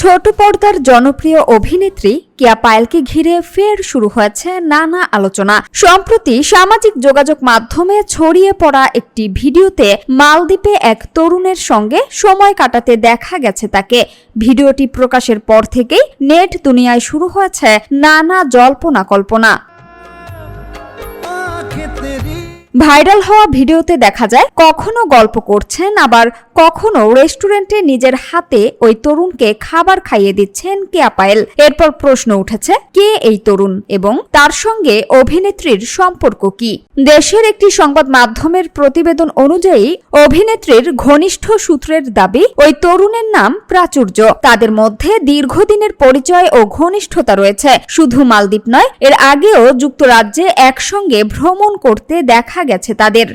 ছোট পর্দার জনপ্রিয় অভিনেত্রী কেয়া পায়েলকে ঘিরে ফের শুরু হয়েছে নানা আলোচনা। সম্প্রতি সামাজিক যোগাযোগ মাধ্যমে ছড়িয়ে পড়া একটি ভিডিওতে মালদ্বীপে এক তরুণের সঙ্গে সময় কাটাতে দেখা গেছে তাকে। ভিডিওটি প্রকাশের পর থেকেই নেট দুনিয়ায় শুরু হয়েছে নানা জল্পনা কল্পনা। ভাইরাল হওয়া ভিডিওতে দেখা যায় কখনো গল্প করছেন, আবার কখনো রেস্টুরেন্টে নিজের হাতে ওই তরুণকে খাবার খাইয়ে দিচ্ছেন কেয়া পায়েল। এরপর প্রশ্ন উঠেছে, কে এই তরুণ এবং তার সঙ্গে অভিনেত্রীর সম্পর্ক কি? দেশের একটি সংবাদ মাধ্যমের প্রতিবেদন অনুযায়ী অভিনেত্রীর ঘনিষ্ঠ সূত্রের দাবি ওই তরুণের নাম প্রাচুর্য। তাদের মধ্যে দীর্ঘদিনের পরিচয় ও ঘনিষ্ঠতা রয়েছে। শুধু মালদ্বীপ নয়, এর আগেও যুক্তরাজ্যে একসঙ্গে ভ্রমণ করতে দেখা গেছে তাদের।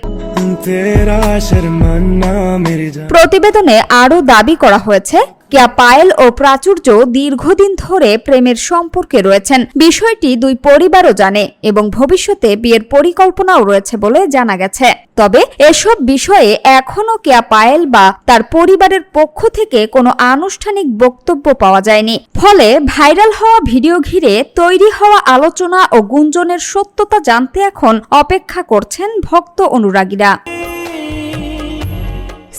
প্রতিবেদনে আরও দাবি করা হয়েছে, কেয়া পায়েল ও প্রাচুর্য দীর্ঘদিন ধরে প্রেমের সম্পর্কে রয়েছেন। বিষয়টি দুই পরিবারও জানে এবং ভবিষ্যতে বিয়ের পরিকল্পনাও রয়েছে বলে জানা গেছে। তবে এসব বিষয়ে এখনো কেয়া পায়েল বা তার পরিবারের পক্ষ থেকে কোনো আনুষ্ঠানিক বক্তব্য পাওয়া যায়নি। ফলে ভাইরাল হওয়া ভিডিও ঘিরে তৈরি হওয়া আলোচনা ও গুঞ্জনের সত্যতা জানতে এখন অপেক্ষা করছেন ভক্ত অনুরাগীরা।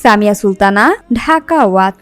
সামিয়া সুলতানা, ঢাকা ওয়াচ।